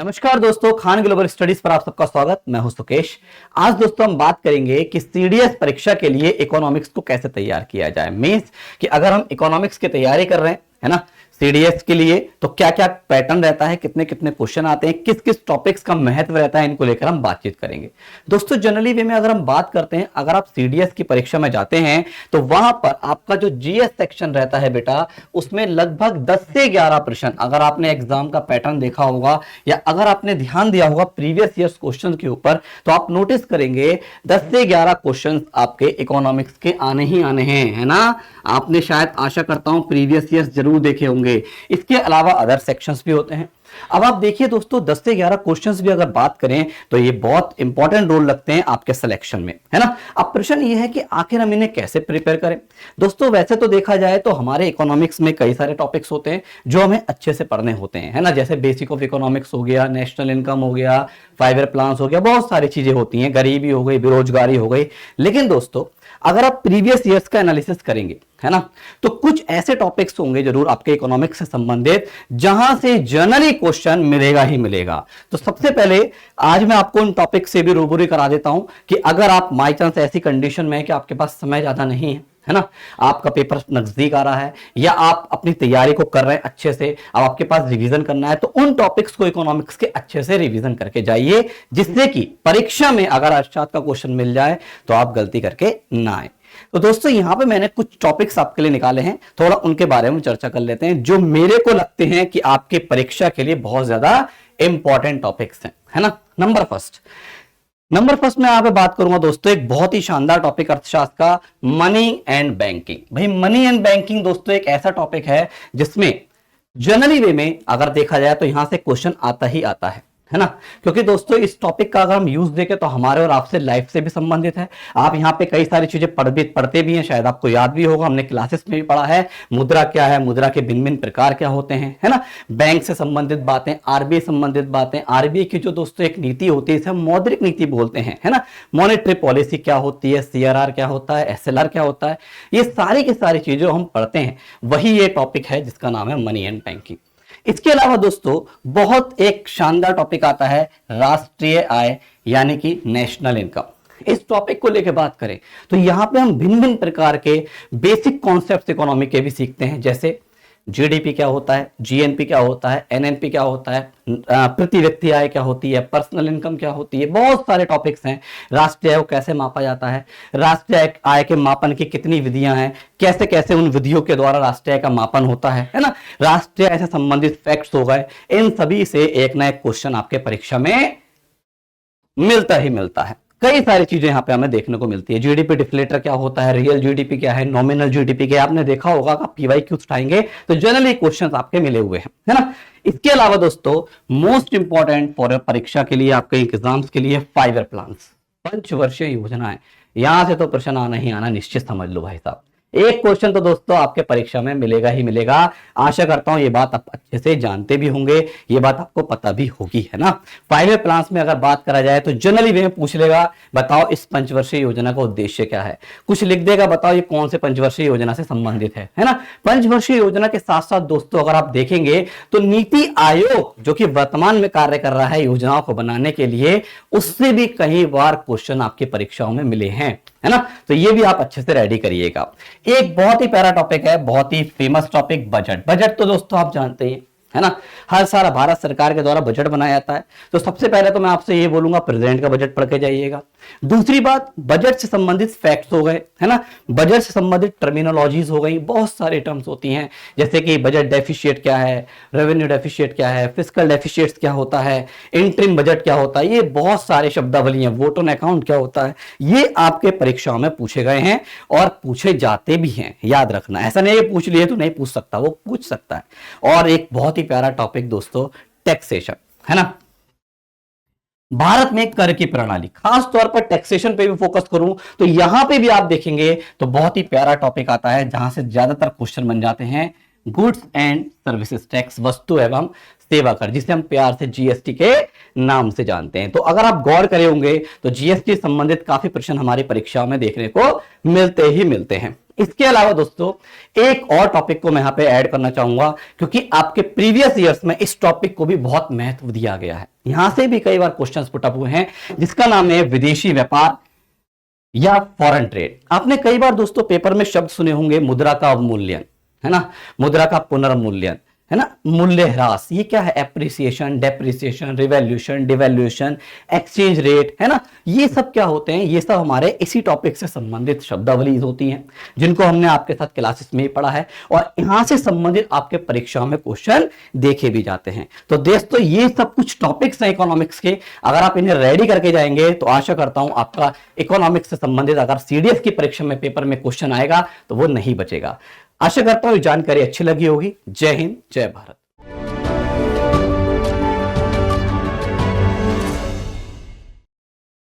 नमस्कार दोस्तों, Khan global studies पर आप सबका स्वागत। मैं हूं सुकेश। आज दोस्तों हम बात करेंगे कि सीडीएस परीक्षा के लिए इकोनॉमिक्स को कैसे तैयार किया जाए। मींस कि अगर हम इकोनॉमिक्स की तैयारी कर रहे हैं, है ना, सीडीएस के लिए, तो क्या क्या पैटर्न रहता है, कितने कितने क्वेश्चन आते हैं, किस किस टॉपिक्स का महत्व रहता है, इनको लेकर हम बातचीत करेंगे। दोस्तों जनरली वे में अगर हम बात करते हैं, अगर आप सीडीएस की परीक्षा में जाते हैं तो वहां पर आपका जो जीएस सेक्शन रहता है बेटा, उसमें लगभग 10 से 11 प्रश्न, अगर आपने एग्जाम का पैटर्न देखा होगा या अगर आपने ध्यान दिया होगा प्रीवियस ईयर्स क्वेश्चन के ऊपर, तो आप नोटिस करेंगे 10 से 11 क्वेश्चन आपके इकोनॉमिक्स के आने ही आने हैं, है ना। आपने शायद, आशा करता हूं, प्रीवियस ईयर्स जरूर देखे होंगे। इसके अलावा अदर सेक्शंस भी होते हैं। अब आप देखिए दोस्तों, 10 से 11 क्वेश्चंस भी अगर बात करें तो ये बहुत इंपॉर्टेंट रोल लगते हैं आपके सिलेक्शन में, है ना। अब प्रश्न ये है कि आखिर हम इन्हें कैसे प्रिपेयर करें। दोस्तों वैसे तो देखा जाए तो हमारे इकोनॉमिक्स में कई सारे टॉपिक्स होते हैं जो हमें अच्छे से पढ़ने होते हैं, है ना। जैसे बेसिक ऑफ इकोनॉमिक्स हो गया, नेशनल इनकम हो गया, 5 ईयर प्लान्स हो गया, बहुत सारी चीजें होती हैं, गरीबी हो गई, बेरोजगारी हो गई। लेकिन दोस्तों अगर आप प्रीवियस ईयर्स का एनालिसिस करेंगे, है ना, तो कुछ ऐसे टॉपिक्स होंगे जरूर आपके इकोनॉमिक्स से संबंधित जहां से जनरली क्वेश्चन मिलेगा ही मिलेगा। तो सबसे पहले आज मैं आपको उन टॉपिक से भी रूबरू करा देता हूं कि अगर आप बाई चांस ऐसी कंडीशन में है कि आपके पास समय ज्यादा नहीं है ना, आपका पेपर नजदीक आ रहा है या आप अपनी तैयारी को कर रहे हैं अच्छे से, अब आपके पास रिवीजन करना है, तो उन टॉपिक्स को इकोनॉमिक्स के अच्छे से रिवीजन करके जाइए, जिससे कि परीक्षा में अगर अर्थशास्त्र का क्वेश्चन मिल जाए तो आप गलती करके ना आए। तो दोस्तों यहां पे मैंने कुछ टॉपिक्स आपके लिए निकाले हैं, थोड़ा उनके बारे में चर्चा कर लेते हैं, जो मेरे को लगते हैं कि आपके परीक्षा के लिए बहुत ज्यादा इंपॉर्टेंट टॉपिक्स हैं, है ना। नंबर फर्स्ट मैं यहां पे बात करूंगा दोस्तों, एक बहुत ही शानदार टॉपिक अर्थशास्त्र का, मनी एंड बैंकिंग। भाई मनी एंड बैंकिंग दोस्तों एक ऐसा टॉपिक है जिसमें जनरली वे में अगर देखा जाए तो यहां से क्वेश्चन आता ही आता है ना। क्योंकि दोस्तों इस टॉपिक का अगर हम यूज देखें तो हमारे और आपसे लाइफ से भी संबंधित है। आप यहाँ पे कई सारी चीजें पढ़ते भी हैं, शायद आपको याद भी होगा, हमने क्लासेस में भी पढ़ा है। मुद्रा क्या है, मुद्रा के भिन्न भिन्न प्रकार क्या होते हैं, है ना। बैंक से संबंधित बातें, आरबीआई संबंधित बातें, आरबीआई की जो दोस्तों एक नीति होती है, इसे हम मौद्रिक नीति बोलते हैं, है ना। मॉनेटरी पॉलिसी क्या होती है, सीआरआर क्या होता है, एसएलआर क्या होता है, ये सारी की सारी चीजें हम पढ़ते हैं, वही ये टॉपिक है जिसका नाम है मनी एंड बैंकिंग। इसके अलावा दोस्तों बहुत एक शानदार टॉपिक आता है, राष्ट्रीय आय यानी कि नेशनल इनकम। इस टॉपिक को लेकर बात करें तो यहां पे हम भिन्न भिन्न प्रकार के बेसिक कॉन्सेप्ट्स इकोनॉमी के भी सीखते हैं, जैसे जीडीपी क्या होता है, जीएनपी क्या होता है, एनएनपी क्या होता है, प्रति व्यक्ति आय क्या होती है, पर्सनल इनकम क्या होती है, बहुत सारे टॉपिक्स हैं। राष्ट्रीय आय को कैसे मापा जाता है, राष्ट्रीय आय के मापन की कितनी विधियां हैं, कैसे कैसे उन विधियों के द्वारा राष्ट्रीय आय का मापन होता है ना। राष्ट्रीय आय से संबंधित फैक्ट्स हो गए, इन सभी से एक ना एक क्वेश्चन आपके परीक्षा में मिलता ही मिलता है। कई सारी चीजें यहां पे हमें देखने को मिलती है। जीडीपी डिफ्लेटर क्या होता है, रियल जीडीपी क्या है, नॉमिनल जीडीपी क्या है, आपने देखा होगा कि पीवाईक्यू उठाएंगे तो जनरली क्वेश्चंस आपके मिले हुए हैं, है ना। इसके अलावा दोस्तों मोस्ट इंपॉर्टेंट फॉर परीक्षा के लिए, आपके एग्जाम्स के लिए 5 ईयर प्लान्स, पंचवर्षीय योजनाएं, यहां से तो प्रश्न आना ही आना निश्चित समझ लो भाई साहब। एक क्वेश्चन तो दोस्तों आपके परीक्षा में मिलेगा ही मिलेगा। आशा करता हूं ये बात आप अच्छे से जानते भी होंगे, ये बात आपको पता भी होगी, है ना। 5 ईयर प्लान्स में अगर बात करा जाए तो जनरली वे पूछ लेगा, बताओ इस पंचवर्षीय योजना का उद्देश्य क्या है, कुछ लिख देगा, बताओ ये कौन से पंचवर्षीय योजना से संबंधित है ना। पंचवर्षीय योजना के साथ साथ दोस्तों अगर आप देखेंगे तो नीति आयोग जो कि वर्तमान में कार्य कर रहा है योजनाओं को बनाने के लिए, उससे भी कई बार क्वेश्चन आपकी परीक्षाओं में मिले हैं, है ना। तो ये भी आप अच्छे से रेडी करिएगा। एक बहुत ही प्यारा टॉपिक है, बहुत ही फेमस टॉपिक, बजट तो दोस्तों आप जानते हैं, है ना। हर साल भारत सरकार के द्वारा बजट बनाया जाता है। तो सबसे पहले तो मैं आपसे ये बोलूंगा, प्रेसिडेंट का बजट पढ़ के जाइएगा। दूसरी बात, बजट से संबंधित फैक्ट्स हो गए, है ना, बजट से संबंधित टर्मिनोलॉजीज हो गई, बहुत सारे टर्म्स होती हैं, जैसे कि बजट डेफिशिएट क्या है, रेवेन्यू डेफिशिएट क्या है, फिस्कल डेफिशिएट क्या होता है, इंटरिम बजट क्या होता है, ये बहुत सारे शब्दावली हैं, वोट ऑन अकाउंट क्या होता है, ये आपके परीक्षाओं में पूछे गए हैं और पूछे जाते भी हैं, याद रखना। ऐसा नहीं है पूछ लिए तो नहीं पूछ सकता, वो पूछ सकता है। और एक बहुत ही प्यारा टॉपिक दोस्तों, टैक्सेशन, है ना। भारत में कर की प्रणाली, खास तौर पर टैक्सेशन पे भी फोकस करूं तो यहां पे भी आप देखेंगे तो बहुत ही प्यारा टॉपिक आता है, जहां से ज्यादातर क्वेश्चन बन जाते हैं, गुड्स एंड सर्विसेज टैक्स, वस्तु एवं सेवा कर, जिसे हम प्यार से जीएसटी के नाम से जानते हैं। तो अगर आप गौर करे होंगे तो जीएसटी संबंधित काफी प्रश्न हमारी परीक्षाओं में देखने को मिलते ही मिलते हैं। इसके अलावा दोस्तों एक और टॉपिक को मैं यहां पे ऐड करना चाहूंगा, क्योंकि आपके प्रीवियस ईयर्स में इस टॉपिक को भी बहुत महत्व दिया गया है। यहां से भी कई बार क्वेश्चंस पुट अप हुए हैं, जिसका नाम है विदेशी व्यापार या फॉरेन ट्रेड। आपने कई बार दोस्तों पेपर में शब्द सुने होंगे, मुद्रा का अवमूल्यन, है ना, मुद्रा का पुनर्मूल्यन, है ना, मूल्य ह्रास। ये क्या है? Appreciation, depreciation, revaluation, devaluation, exchange rate, है ना। ये सब क्या होते हैं? ये सब हमारे इसी टॉपिक से संबंधित शब्दावली होती हैं, जिनको हमने आपके साथ क्लासेस में ही पढ़ा है, और यहां से संबंधित आपके परीक्षाओं में क्वेश्चन देखे भी जाते हैं। तो दोस्तों ये सब कुछ टॉपिक्स हैं इकोनॉमिक्स के, अगर आप इन्हें रेडी करके जाएंगे तो आशा करता हूं आपका इकोनॉमिक्स से संबंधित अगर सीडीएस की परीक्षा में पेपर में क्वेश्चन आएगा तो वो नहीं बचेगा। आशा करता हूं जानकारी अच्छी लगी होगी। जय हिंद, जय भारत।